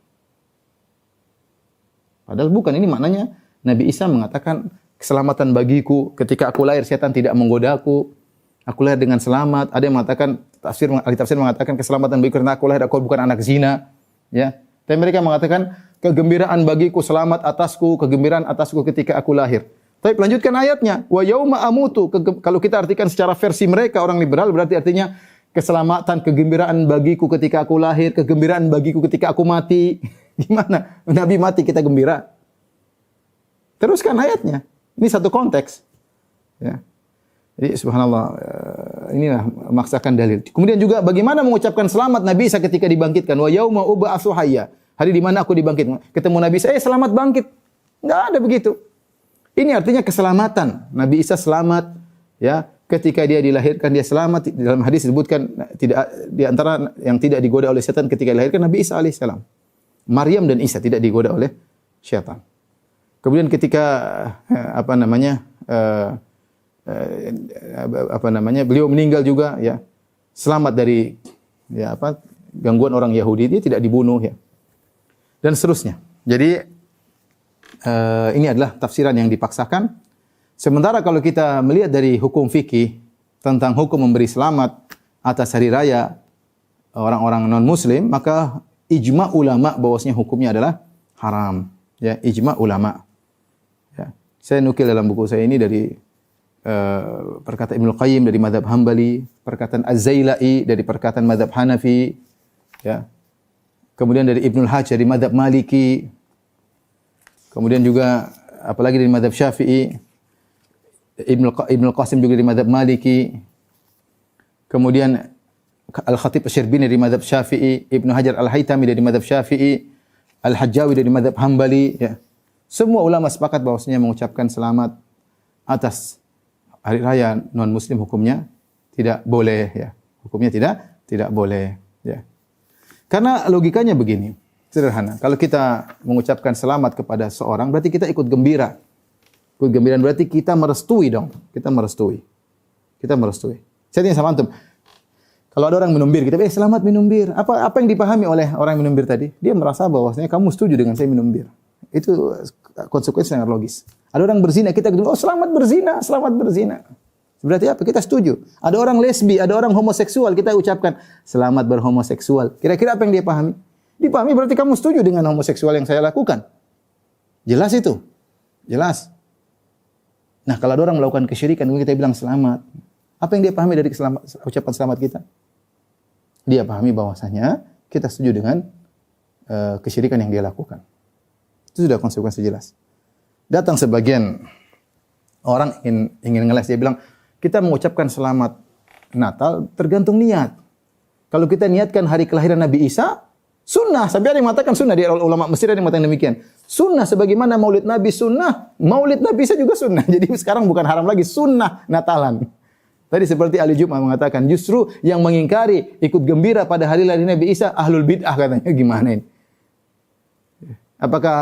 Padahal bukan, ini maknanya Nabi Isa mengatakan keselamatan bagiku ketika aku lahir setan tidak menggodaku. Aku lahir dengan selamat. Ada yang mengatakan ahli tafsir mengatakan keselamatan bagiku karena aku lahir aku bukan anak zina, ya. Tapi mereka mengatakan kegembiraan bagiku, selamat atasku, kegembiraan atasku ketika aku lahir. Tapi lanjutkan ayatnya, wa yauma amutu. Kalau kita artikan secara versi mereka orang liberal berarti artinya keselamatan, kegembiraan bagiku ketika aku lahir, kegembiraan bagiku ketika aku mati. Gimana? Nabi mati kita gembira. Teruskan ayatnya. Ini satu konteks. Ya. Jadi subhanallah, inilah memaksakan dalil. Kemudian juga bagaimana mengucapkan selamat Nabi Isa ketika dibangkitkan. Wa yauma ub'atsu hayya. Hari di mana aku dibangkitkan. Ketemu Nabi Isa, selamat bangkit. Enggak ada begitu. Ini artinya keselamatan. Nabi Isa selamat ya, ketika dia dilahirkan dia selamat. Dalam hadis disebutkan tidak di antara yang tidak digoda oleh setan ketika dilahirkan Nabi Isa alaihissalam. Maryam dan Isa tidak digoda oleh syaitan. Kemudian ketika beliau meninggal juga ya, selamat dari gangguan orang Yahudi, dia tidak dibunuh ya. Dan seterusnya. Jadi ini adalah tafsiran yang dipaksakan. Sementara kalau kita melihat dari hukum fikih tentang hukum memberi selamat atas hari raya orang-orang non-muslim, maka ijma ulama bahwasanya hukumnya adalah haram. Ya, ijma ulama. Ya. Saya nukil dalam buku saya ini dari perkataan Ibnu Qayyim dari mazhab Hambali, perkataan Az-Zailai dari perkataan mazhab Hanafi, ya. Kemudian dari Ibnul Hajj dari mazhab Maliki. Kemudian juga apalagi dari mazhab Syafi'i, Ibnu Qasim juga dari mazhab Maliki. Kemudian Al-Khatib Asy-Syirbini dari mazhab Syafi'i, Ibnu Hajar Al-Haytami dari mazhab Syafi'i, Al-Hajjawi dari mazhab Hambali, ya. Semua ulama sepakat bahwasanya mengucapkan selamat atas hari raya non muslim hukumnya tidak boleh ya. Hukumnya tidak boleh ya. Karena logikanya begini, sederhana. Kalau kita mengucapkan selamat kepada seorang berarti kita ikut gembira. Ikut gembira berarti kita merestui dong. Kita merestui. Saya tanya sama antum. Kalau ada orang minum bir, kita selamat minum bir. Apa yang dipahami oleh orang yang minum bir tadi? Dia merasa bahwasanya kamu setuju dengan saya minum bir. Itu konsekuensi sangat logis. Ada orang berzina, kita bilang, selamat berzina. Berarti apa? Kita setuju. Ada orang lesbi, ada orang homoseksual, kita ucapkan selamat berhomoseksual. Kira-kira apa yang dia pahami? Dipahami berarti kamu setuju dengan homoseksual yang saya lakukan. Jelas itu. Jelas. Nah, kalau ada orang melakukan kesyirikan, kita bilang selamat. Apa yang dia pahami dari ucapan selamat kita? Dia pahami bahwasanya kita setuju dengan kesyirikan yang dia lakukan. Itu sudah konsekuensi jelas. Datang sebagian orang ingin ngeles, dia bilang, kita mengucapkan selamat Natal tergantung niat. Kalau kita niatkan hari kelahiran Nabi Isa, sunnah. Sampai ada yang mengatakan sunnah, di ulama Mesir ada yang mengatakan demikian. Sunnah sebagaimana Maulid Nabi sunnah, Maulid Nabi Isa juga sunnah. Jadi sekarang bukan haram lagi, sunnah Natalan. Tadi seperti Ali Jum'ah mengatakan, justru yang mengingkari ikut gembira pada hari lahir Nabi Isa ahlul bid'ah katanya. Gimana ini? Apakah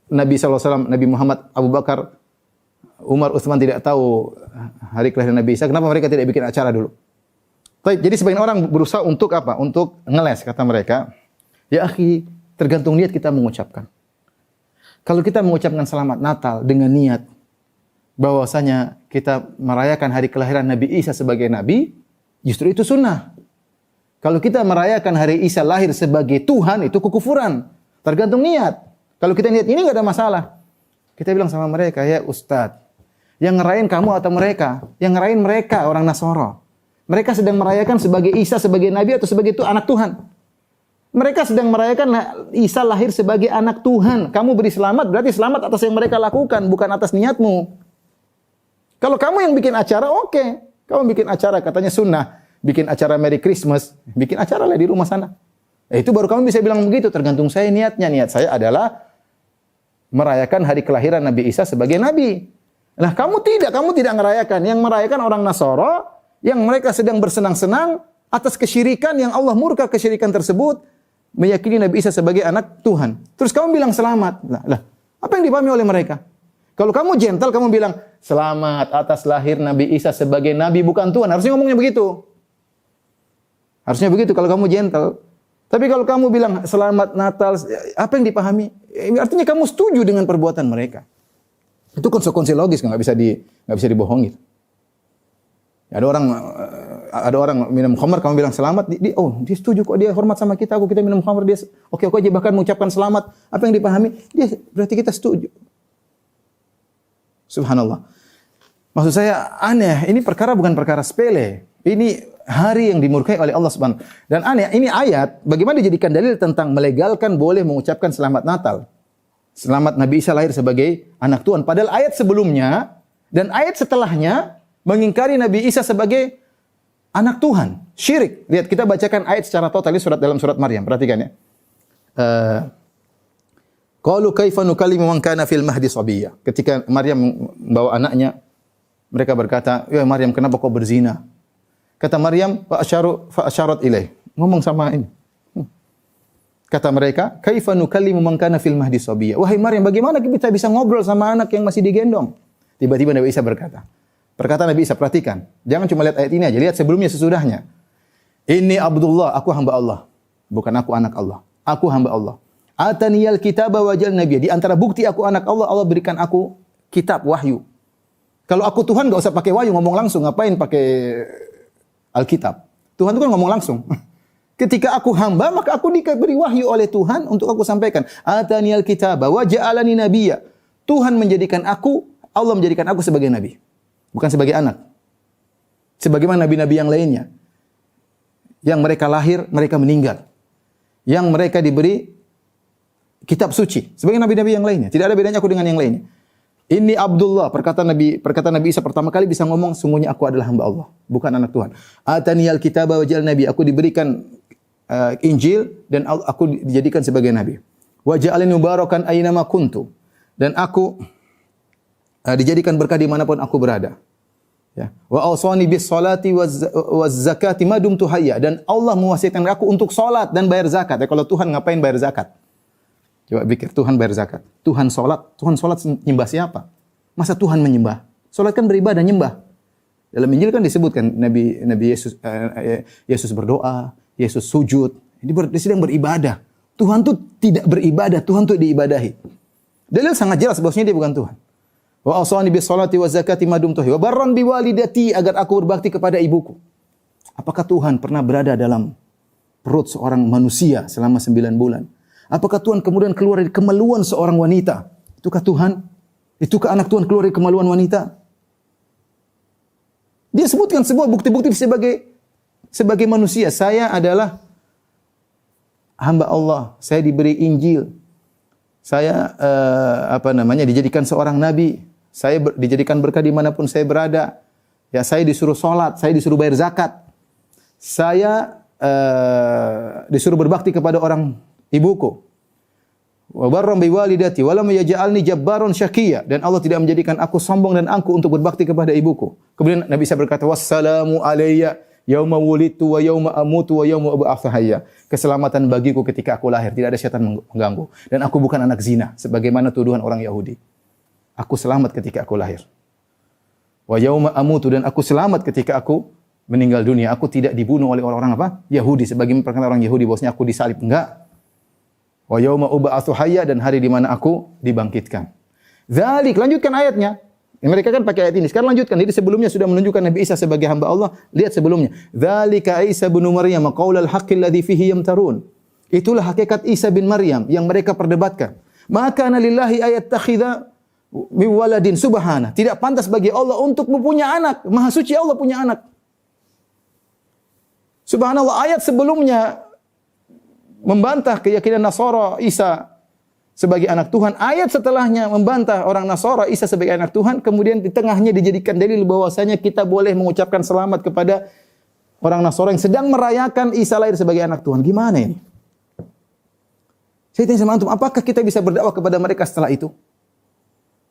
Nabi SAW, Nabi Muhammad, Abu Bakar, Umar, Utsman tidak tahu hari kelahiran Nabi Isa? Kenapa mereka tidak bikin acara dulu? Jadi sebagian orang berusaha untuk apa? Untuk ngeles, kata mereka. Ya akhi, tergantung niat kita mengucapkan. Kalau kita mengucapkan selamat Natal dengan niat bahwasanya kita merayakan hari kelahiran Nabi Isa sebagai Nabi, justru itu sunnah. Kalau kita merayakan hari Isa lahir sebagai Tuhan, itu kekufuran. Tergantung niat. Kalau kita niat ini enggak ada masalah. Kita bilang sama mereka, ya Ustadz, yang ngerayain kamu atau mereka? Yang ngerayain mereka, orang Nasoro. Mereka sedang merayakan sebagai Isa sebagai nabi atau sebagai itu anak Tuhan. Mereka sedang merayakan Isa lahir sebagai anak Tuhan. Kamu beri selamat, berarti selamat atas yang mereka lakukan, bukan atas niatmu. Kalau kamu yang bikin acara, oke. Kamu bikin acara, katanya sunnah. Bikin acara Merry Christmas. Bikin acara lah di rumah sana. Itu baru kamu bisa bilang begitu. Tergantung saya niatnya. Niat saya adalah merayakan hari kelahiran Nabi Isa sebagai nabi. Nah, kamu tidak merayakan. Yang merayakan orang Nasara, yang mereka sedang bersenang-senang atas kesyirikan yang Allah murka kesyirikan tersebut, meyakini Nabi Isa sebagai anak Tuhan. Terus kamu bilang selamat. Lah, apa yang dipahami oleh mereka? Kalau kamu gentle, kamu bilang selamat atas lahir Nabi Isa sebagai nabi bukan Tuhan. Harusnya ngomongnya begitu. Harusnya begitu kalau kamu gentle. Tapi kalau kamu bilang selamat Natal, apa yang dipahami? Artinya kamu setuju dengan perbuatan mereka. Itu konsekuensi logis, nggak bisa dibohongin. Ada orang minum khamar, kamu bilang selamat, dia setuju kok, dia hormat sama kita, kita minum khamar, dia oke aja bahkan mengucapkan selamat. Apa yang dipahami? Dia berarti kita setuju. Subhanallah. Maksud saya aneh, ini perkara bukan perkara sepele. Ini hari yang dimurkai oleh Allah Subhanahu. Dan aneh, ini ayat bagaimana dijadikan dalil tentang melegalkan boleh mengucapkan selamat Natal. Selamat Nabi Isa lahir sebagai anak Tuhan. Padahal ayat sebelumnya dan ayat setelahnya mengingkari Nabi Isa sebagai anak Tuhan. Syirik. Lihat, kita bacakan ayat secara total dalam surat Maryam. Perhatikan ya. Qalu kaifa nukallimu man kana fil mahdi sabiyya. Ketika Maryam membawa anaknya, mereka berkata, "Ya Maryam, kenapa kau berzina?" Kata Maryam, fa asyarat ilaih. Ngomong sama ini. Kata mereka, "Kaifa nukallimu man kana fil mahdi sabiyya?" Wahai Maryam, bagaimana kita bisa ngobrol sama anak yang masih digendong? Tiba-tiba Nabi Isa berkata. Perkataan Nabi Isa, perhatikan. Jangan cuma lihat ayat ini aja, lihat sebelumnya sesudahnya. Inni Abdullah, aku hamba Allah. Bukan aku anak Allah. Aku hamba Allah. Ataniyal kitaba wa ja'alani nabiyya. Di antara bukti aku anak Allah, Allah berikan aku kitab, wahyu. Kalau aku Tuhan enggak usah pakai wahyu, ngomong langsung. Ngapain pakai Alkitab? Tuhan itu kan ngomong langsung. Ketika aku hamba, maka aku diberi wahyu oleh Tuhan untuk aku sampaikan. Ataniyal kitaba wa ja'alani nabiyya. Tuhan menjadikan aku, Allah menjadikan aku sebagai nabi. Bukan sebagai anak. Sebagaimana nabi-nabi yang lainnya. Yang mereka lahir, mereka meninggal. Yang mereka diberi kitab suci. Sebagai nabi-nabi yang lainnya. Tidak ada bedanya aku dengan yang lainnya. Ini Abdullah, perkataan Nabi Isa pertama kali bisa ngomong, sungguhnya aku adalah hamba Allah, bukan anak Tuhan. Ataniyal kitaba wa ja'alani nabi, aku diberikan Injil dan aku dijadikan sebagai nabi. Wa ja'alani mubarakan aina ma kuntu, dan aku dijadikan berkah dimanapun aku berada. Ya. Wa awsani bis salati waz zakati ma dumtu hayya, dan Allah mewasiatkan aku untuk salat dan bayar zakat. Ya, kalau Tuhan ngapain bayar zakat? Coba pikir, Tuhan bayar zakat, Tuhan salat nyembah siapa? Masa Tuhan menyembah? Salat kan beribadah, nyembah. Dalam Injil kan disebutkan Nabi Yesus berdoa, Yesus sujud, dia sedang beribadah. Tuhan tuh tidak beribadah, Tuhan tuh diibadahi. Dalil sangat jelas bahwasanya dia bukan Tuhan. Wa awsani bis salati waz zakati ma dumtu hayya wa barran bi walidati, agar aku berbakti kepada ibuku. Apakah Tuhan pernah berada dalam perut seorang manusia selama 9 bulan? Apakah Tuhan kemudian keluar dari kemaluan seorang wanita? Itukah Tuhan? Itukah anak Tuhan keluar dari kemaluan wanita? Dia sebutkan semua bukti-bukti sebagai manusia. Saya adalah hamba Allah. Saya diberi Injil. Saya dijadikan seorang nabi. Saya dijadikan berkah dimanapun saya berada. Ya, saya disuruh sholat, saya disuruh bayar zakat. Saya disuruh berbakti kepada orang ibuku. Wa barran bi walidati wa lam yaj'alni jabbaran syaqiyya, dan Allah tidak menjadikan aku sombong dan angkuh untuk berbakti kepada ibuku. Kemudian Nabi Isa berkata, wassalamu alayya yauma wulidtu wa yauma amutu wa yauma ub'atsu hayya. Keselamatan bagiku ketika aku lahir, tidak ada setan mengganggu, dan aku bukan anak zina sebagaimana tuduhan orang Yahudi. Aku selamat ketika aku lahir. Wa yauma amutu, dan aku selamat ketika aku meninggal dunia. Aku tidak dibunuh oleh orang-orang apa? Yahudi, sebagaimana perkataan orang Yahudi bahwasanya aku disalib. Enggak. Wa yauma ub'atsu hayya, dan hari di mana aku dibangkitkan. Dzalik, lanjutkan ayatnya. Mereka kan pakai ayat ini. Sekarang lanjutkan. Jadi sebelumnya sudah menunjukkan Nabi Isa sebagai hamba Allah. Lihat sebelumnya. Dzalika Isa bin Maryam qaulal haqqi alladzi fihi yamtarun. Itulah hakikat Isa bin Maryam yang mereka perdebatkan. Maka lillahi ayattakhidha min waladin subhana. Tidak pantas bagi Allah untuk mempunyai anak. Maha suci Allah punya anak. Subhanallah, ayat sebelumnya membantah keyakinan Nasara Isa sebagai anak Tuhan. Ayat setelahnya membantah orang Nasara Isa sebagai anak Tuhan. Kemudian di tengahnya dijadikan dalil bahwasanya kita boleh mengucapkan selamat kepada orang Nasara yang sedang merayakan Isa lahir sebagai anak Tuhan. Gimana ini? Saya tanya sama antum, apakah kita bisa berdakwah kepada mereka setelah itu?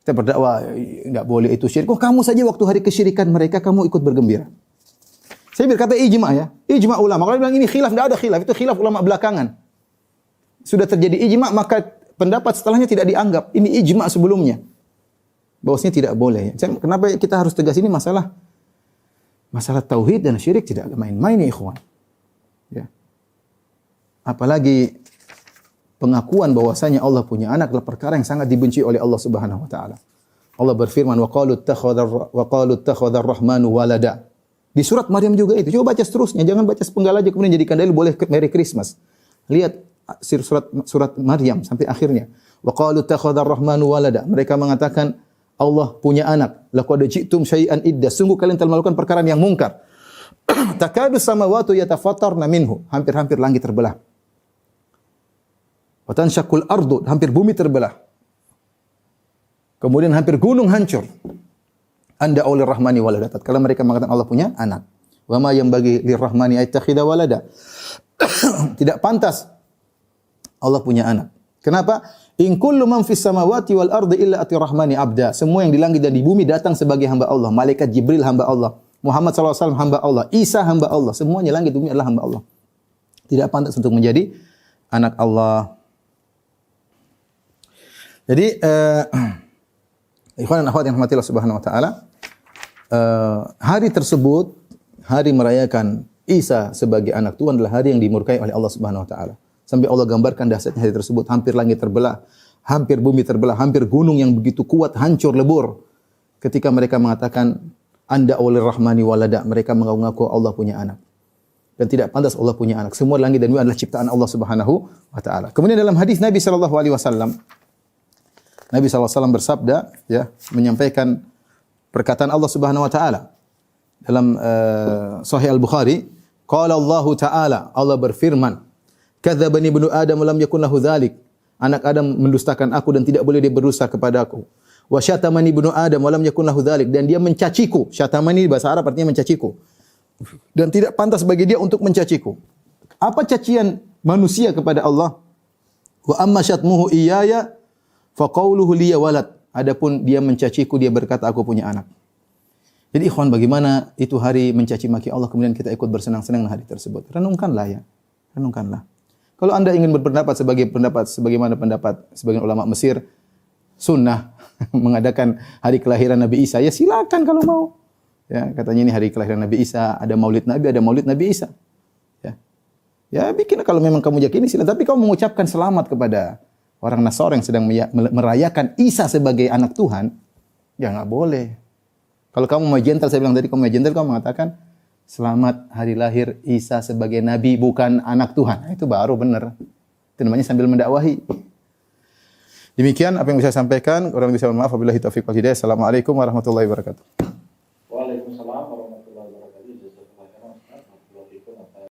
Kita berdakwah, enggak boleh itu syirik. Kok kamu saja waktu hari kesyirikan mereka kamu ikut bergembira? Saya berkata ijma ya, ijma ulama. Kalau bilang ini khilaf, tidak ada khilaf, itu khilaf ulama belakangan. Sudah terjadi ijma, maka pendapat setelahnya tidak dianggap. Ini ijma sebelumnya. Bahwasanya tidak boleh. Kenapa kita harus tegas ini masalah tauhid dan syirik tidak main-main ya ikhwan. Ya. Apalagi pengakuan bahwasanya Allah punya anak adalah perkara yang sangat dibenci oleh Allah Subhanahu wa taala. Allah berfirman, "Wa qalu ittakhadha ar-rahmanu walada." Di surat Maryam juga itu. Coba baca seterusnya, jangan baca sepenggal aja kemudian jadikan dalil boleh Merry Christmas. Lihat surat Maryam sampai akhirnya. Wa qalu ittakhadha ar-rahmanu walada. Mereka mengatakan Allah punya anak. Laqad ji'tum syai'an idda. Sungguh kalian telah melakukan perkara yang mungkar. Takadu samawati yatafattarna minhu. Hampir-hampir langit terbelah. Wa tanshaqqul ardu. Hampir bumi terbelah. Kemudian hampir gunung hancur. Anda aulir rahmani walada. Kalau mereka mengatakan Allah punya anak. Wa ma yanbaghi lirrahmani ayattakhidha walada. Tidak pantas Allah punya anak. Kenapa? In kullu man fis samawati wal ardi illa ati rahmani abda. Semua yang di langit dan di bumi datang sebagai hamba Allah. Malaikat Jibril hamba Allah. Muhammad sallallahu alaihi wasallam hamba Allah. Isa hamba Allah. Semuanya langit dan bumi adalah hamba Allah. Tidak pantas untuk menjadi anak Allah. Jadi ikhwan dan akhwat yang rahmatillah subhanahu wa taala, hari tersebut, hari merayakan Isa sebagai anak Tuhan adalah hari yang dimurkai oleh Allah Subhanahu wa taala. Sampai Allah gambarkan dahsyatnya hari tersebut, hampir langit terbelah, hampir bumi terbelah, hampir gunung yang begitu kuat hancur lebur. Ketika mereka mengatakan Anda aulir rahmani walada, mereka mengaku Allah punya anak. Dan tidak pantas Allah punya anak. Semua langit dan bumi adalah ciptaan Allah Subhanahu wa taala. Kemudian dalam hadis Nabi sallallahu alaihi wasallam, Nabi sallallahu alaihi wasallam bersabda, ya, menyampaikan perkataan Allah Subhanahu wa taala dalam Sahih Al-Bukhari, qala Allah taala, Allah berfirman, kadzdzabani ibnu Adam lam yakun lahu dzalik. Anak Adam mendustakan aku dan tidak boleh dia berdusta kepadaku. Wa syatamani ibnu Adam wa lam yakun lahu dzalik, dan dia mencaciku. Syatamani bahasa Arab artinya mencaciku. Dan tidak pantas bagi dia untuk mencaciku. Apa cacian manusia kepada Allah? Wa amma syatmuhu iyaya fa qawluhu liya walad. Adapun dia mencaciku, dia berkata aku punya anak. Jadi ikhwan, bagaimana itu hari mencaci maki Allah kemudian kita ikut bersenang-senang hari tersebut? Renungkanlah ya. Renungkanlah. Kalau Anda ingin berpendapat sebagaimana pendapat sebagian ulama Mesir, sunnah mengadakan hari kelahiran Nabi Isa, ya silakan kalau mau. Ya, katanya ini hari kelahiran Nabi Isa, ada Maulid Nabi Isa. Ya. Ya bikin kalau memang kamu yakini silakan, tapi kamu mengucapkan selamat kepada orang Nasara yang sedang merayakan Isa sebagai anak Tuhan, ya enggak boleh. Kalau kamu mau gentle, saya bilang tadi kamu mau gentle, kamu mengatakan selamat hari lahir Isa sebagai nabi bukan anak Tuhan. Nah, itu baru benar. Itu namanya sambil mendakwahi. Demikian apa yang bisa saya sampaikan. Kurang lebih saya mohon maaf. Wabillahi taufiq wal hidayah. Assalamualaikum warahmatullahi wabarakatuh.